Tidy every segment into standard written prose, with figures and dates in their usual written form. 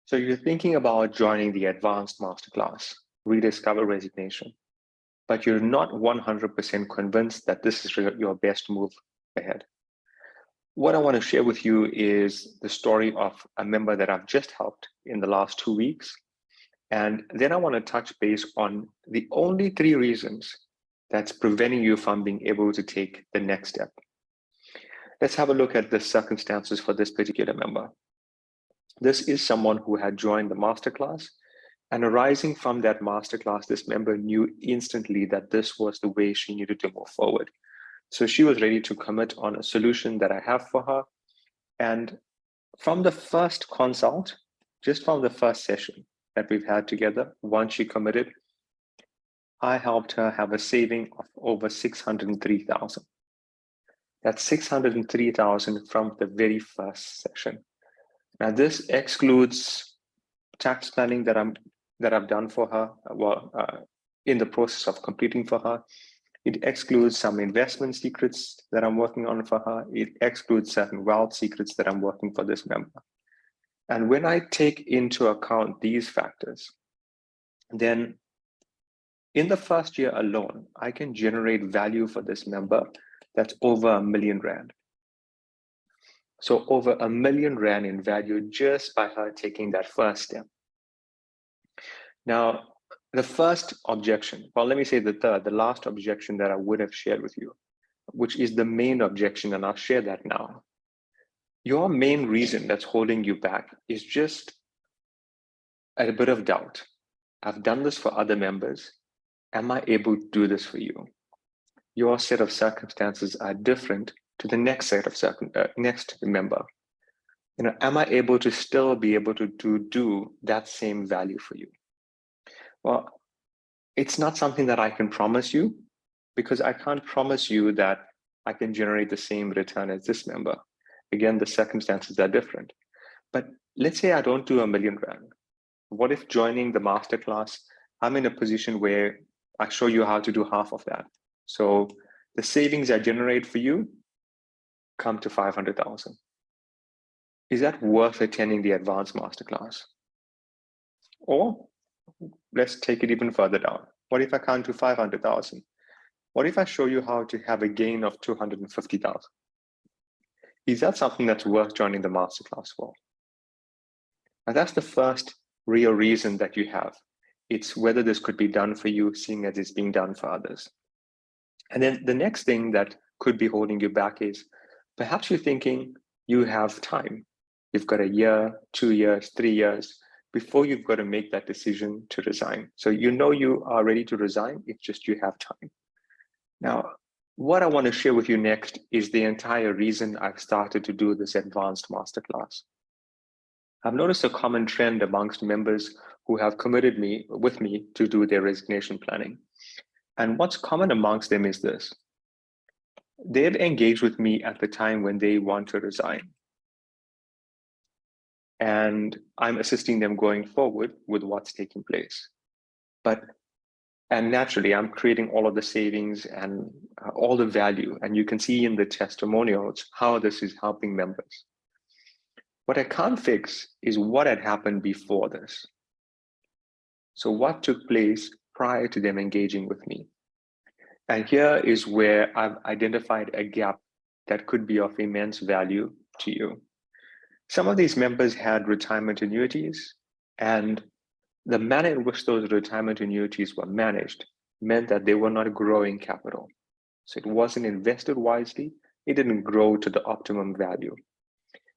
So you're thinking about joining the advanced masterclass, Rediscover Resignation, but you're not 100% convinced that this is your best move ahead. What I want to share with you is the story of a member that I've just helped in the last 2 weeks. And then I want to touch base on the only 3 reasons that's preventing you from being able to take the next step. Let's have a look at the circumstances for this particular member. This is someone who had joined the masterclass, and arising from that masterclass, this member knew instantly that this was the way she needed to move forward. So she was ready to commit on a solution that I have for her. And from the first consult, just from the first session that we've had together, once she committed, I helped her have a saving of over 603,000. That's 603,000 from the very first session. Now this excludes tax planning that I've done for her, in the process of completing for her. It excludes some investment secrets that I'm working on for her. It excludes certain wealth secrets that I'm working for this member. And when I take into account these factors, then in the first year alone, I can generate value for this member that's over R1 million. So over R1 million in value just by her taking that first step. Now, the first objection, well, let me say the last objection that I would have shared with you, which is the main objection, and I'll share that now. Your main reason that's holding you back is just a bit of doubt. I've done this for other members. Am I able to do this for you? Your set of circumstances are different to the next set of next member. Am I able to still be able to do that same value for you? Well, it's not something that I can promise you, because I can't promise you that I can generate the same return as this member. Again, the circumstances are different. But let's say I don't do R1 million. What if joining the masterclass, I'm in a position where I show you how to do half of that? So the savings I generate for you come to 500,000. Is that worth attending the advanced masterclass? Or let's take it even further down. What if I can't do 500,000? What if I show you how to have a gain of 250,000? Is that something that's worth joining the masterclass for? And that's the first real reason that you have. It's whether this could be done for you, seeing as it's being done for others. And then the next thing that could be holding you back is perhaps you're thinking you have time. You've got 1 year, 2 years, 3 years before you've got to make that decision to resign. So you know you are ready to resign, it's just you have time. Now, what I want to share with you next is the entire reason I've started to do this advanced masterclass. I've noticed a common trend amongst members who have committed with me to do their resignation planning. And what's common amongst them is this. They've engaged with me at the time when they want to resign. And I'm assisting them going forward with what's taking place. And naturally, I'm creating all of the savings and all the value. And you can see in the testimonials how this is helping members. What I can't fix is what had happened before this. So what took place prior to them engaging with me? And here is where I've identified a gap that could be of immense value to you. Some of these members had retirement annuities, and the manner in which those retirement annuities were managed meant that they were not growing capital. So it wasn't invested wisely. It didn't grow to the optimum value.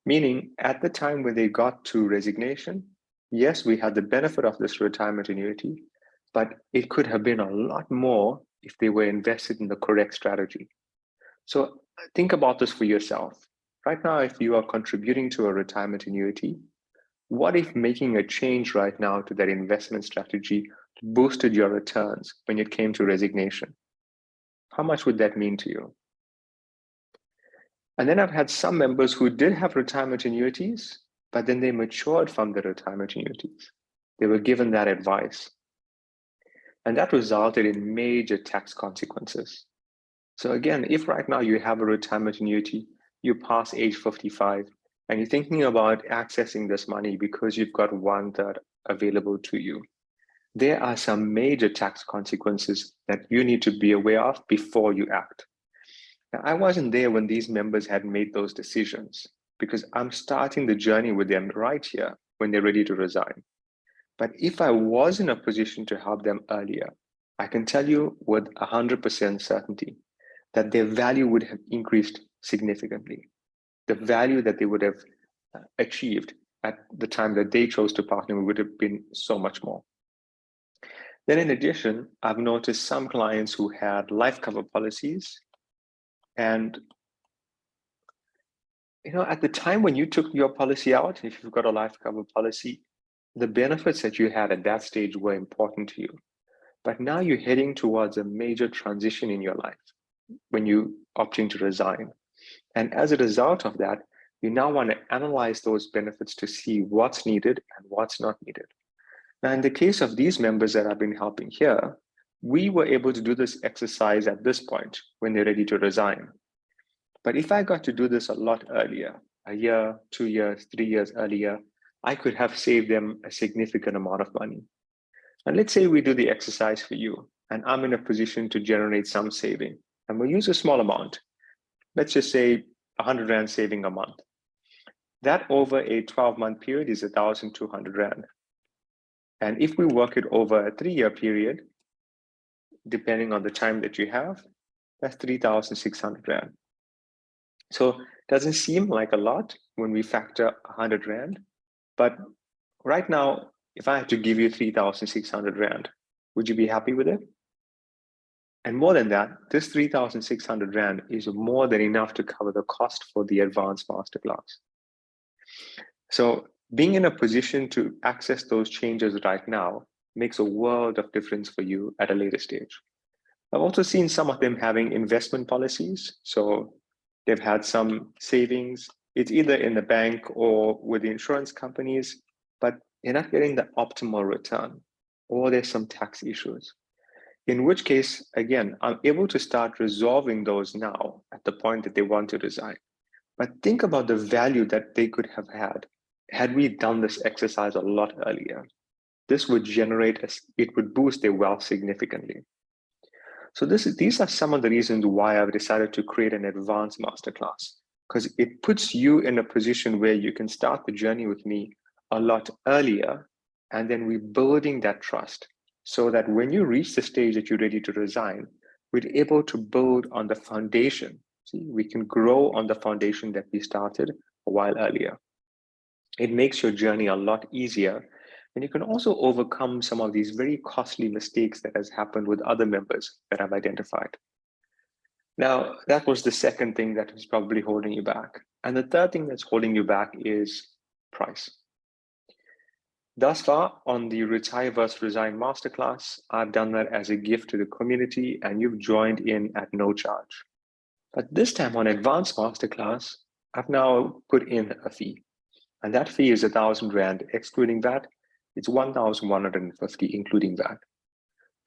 Meaning at the time when they got to resignation, yes, we had the benefit of this retirement annuity, but it could have been a lot more if they were invested in the correct strategy. So think about this for yourself. Right now, if you are contributing to a retirement annuity, what if making a change right now to that investment strategy boosted your returns when it came to resignation? How much would that mean to you? And then I've had some members who did have retirement annuities, but then they matured from the retirement annuities. They were given that advice. And that resulted in major tax consequences. So again, if right now you have a retirement annuity, you pass age 55, and you're thinking about accessing this money because you've got 1/3 available to you, there are some major tax consequences that you need to be aware of before you act. Now, I wasn't there when these members had made those decisions because I'm starting the journey with them right here when they're ready to resign. But if I was in a position to help them earlier, I can tell you with 100% certainty that their value would have increased significantly. The value that they would have achieved at the time that they chose to partner would have been so much more. Then in addition, I've noticed some clients who had life cover policies, and at the time when you took your policy out, if you've got a life cover policy, the benefits that you had at that stage were important to you. But now you're heading towards a major transition in your life when you opting to resign. And as a result of that, you now want to analyze those benefits to see what's needed and what's not needed. Now, in the case of these members that I've been helping here, we were able to do this exercise at this point when they're ready to resign. But if I got to do this a lot earlier, a year, 2 years, 3 years earlier, I could have saved them a significant amount of money. And let's say we do the exercise for you, and I'm in a position to generate some saving, and we'll use a small amount. Let's just say 100 Rand saving a month. That over a 12-month period is 1,200 Rand. And if we work it over a 3-year period, depending on the time that you have, that's 3,600 Rand. So it doesn't seem like a lot when we factor 100 Rand, but right now, if I had to give you 3,600 Rand, would you be happy with it? And more than that, this 3,600 Rand is more than enough to cover the cost for the advanced masterclass. So being in a position to access those changes right now makes a world of difference for you at a later stage. I've also seen some of them having investment policies. So they've had some savings. It's either in the bank or with the insurance companies, but they're not getting the optimal return, or there's some tax issues. In which case, again, I'm able to start resolving those now at the point that they want to resign. But think about the value that they could have had we done this exercise a lot earlier. This would it would boost their wealth significantly. So these are some of the reasons why I've decided to create an advanced masterclass, because it puts you in a position where you can start the journey with me a lot earlier, and then we're building that trust so that when you reach the stage that you're ready to resign, we're able to build on the foundation. See, we can grow on the foundation that we started a while earlier. It makes your journey a lot easier, and you can also overcome some of these very costly mistakes that has happened with other members that I've identified. Now, that was the second thing that is probably holding you back. And the third thing that's holding you back is price. Thus far on the Retire vs. Resign Masterclass, I've done that as a gift to the community, and you've joined in at no charge. But this time on Advanced Masterclass, I've now put in a fee. And that fee is 1,000 Rand, excluding VAT. It's 1,150, including VAT.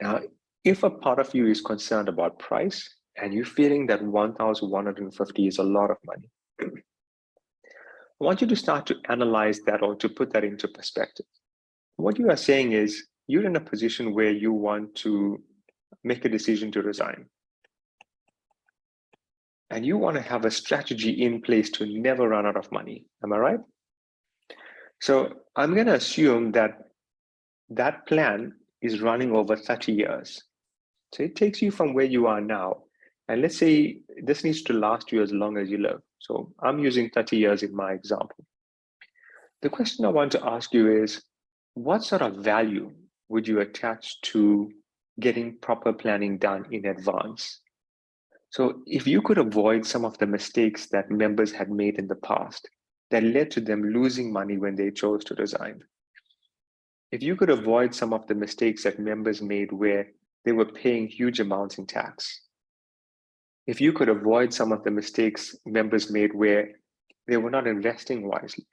Now, if a part of you is concerned about price and you're feeling that 1,150 is a lot of money, I want you to start to analyze that, or to put that into perspective. What you are saying is you're in a position where you want to make a decision to resign. And you want to have a strategy in place to never run out of money. Am I right? So I'm going to assume that that plan is running over 30 years. So it takes you from where you are now. And let's say this needs to last you as long as you live. So I'm using 30 years in my example. The question I want to ask you is, what sort of value would you attach to getting proper planning done in advance? So if you could avoid some of the mistakes that members had made in the past that led to them losing money when they chose to resign, if you could avoid some of the mistakes that members made where they were paying huge amounts in tax, if you could avoid some of the mistakes members made where they were not investing wisely,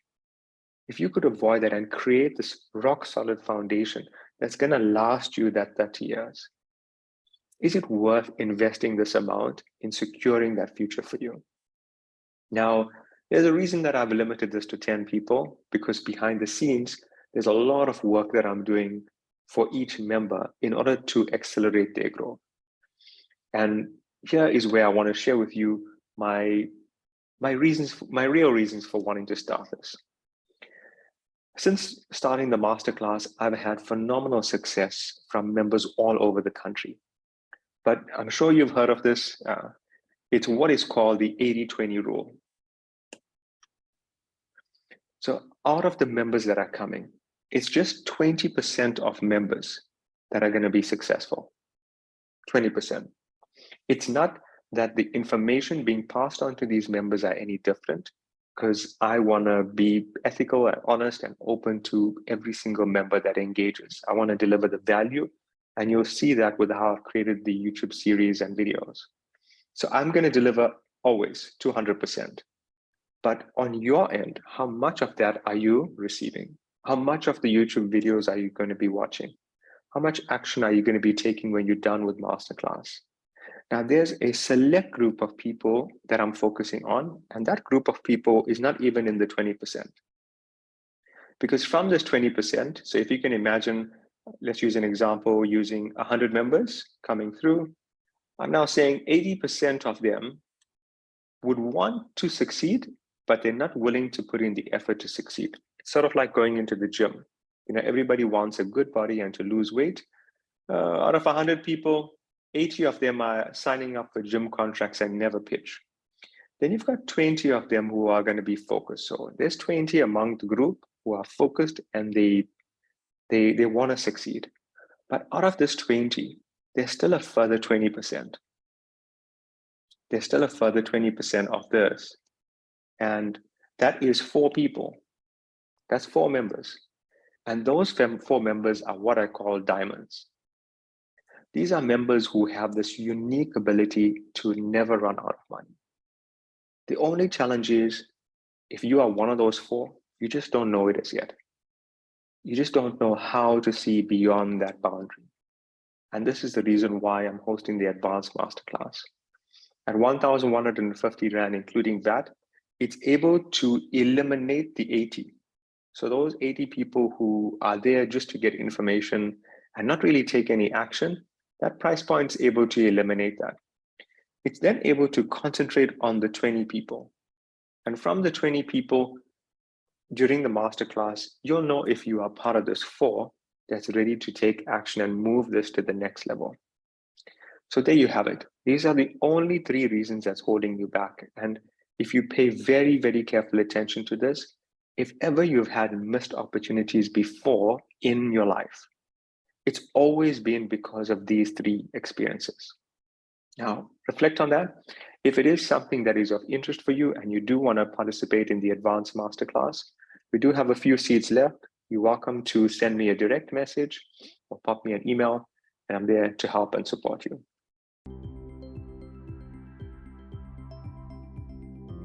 if you could avoid that and create this rock solid foundation that's going to last you that 30 years, is it worth investing this amount in securing that future for you? Now, There's a reason that I've limited this to 10 people, because behind the scenes, there's a lot of work that I'm doing for each member in order to accelerate their growth. And here is where I want to share with you my real reasons for wanting to start this. Since starting the masterclass, I've had phenomenal success from members all over the country. But I'm sure you've heard of this. It's what is called the 80-20 rule. So out of the members that are coming, it's just 20% of members that are going to be successful. 20%. It's not that the information being passed on to these members are any different, because I want to be ethical and honest and open to every single member that engages. I want to deliver the value, and you'll see that with how I've created the YouTube series and videos. So I'm going to deliver always 200%. But on your end, how much of that are you receiving? How much of the YouTube videos are you going to be watching? How much action are you going to be taking when you're done with Masterclass? Now, there's a select group of people that I'm focusing on, and that group of people is not even in the 20%. Because from this 20%, so if you can imagine, let's use an example using 100 members coming through, I'm now saying 80% of them would want to succeed, but they're not willing to put in the effort to succeed. It's sort of like going into the gym. You know, everybody wants a good body and to lose weight. Out of 100 people, 80 of them are signing up for gym contracts and never pitch. Then you've got 20 of them who are going to be focused. So there's 20 among the group who are focused and they want to succeed. But out of this 20, there's still a further 20%. There's still a further 20% of this. And that is 4 people. That's 4 members. And those 4 members are what I call diamonds. These are members who have this unique ability to never run out of money. The only challenge is, if you are one of those 4, you just don't know it as yet. You just don't know how to see beyond that boundary. And this is the reason why I'm hosting the Advanced Masterclass. At 1,150 Rand, including VAT, it's able to eliminate the 80. So those 80 people who are there just to get information and not really take any action, that price point is able to eliminate that. It's then able to concentrate on the 20 people. And from the 20 people during the masterclass, you'll know if you are part of this 4 that's ready to take action and move this to the next level. So there you have it. These are the only 3 reasons that's holding you back. And if you pay very, very careful attention to this, if ever you've had missed opportunities before in your life, it's always been because of these 3 experiences. Now, reflect on that. If it is something that is of interest for you and you do want to participate in the Advanced Masterclass, we do have a few seats left. You're welcome to send me a direct message or pop me an email, and I'm there to help and support you.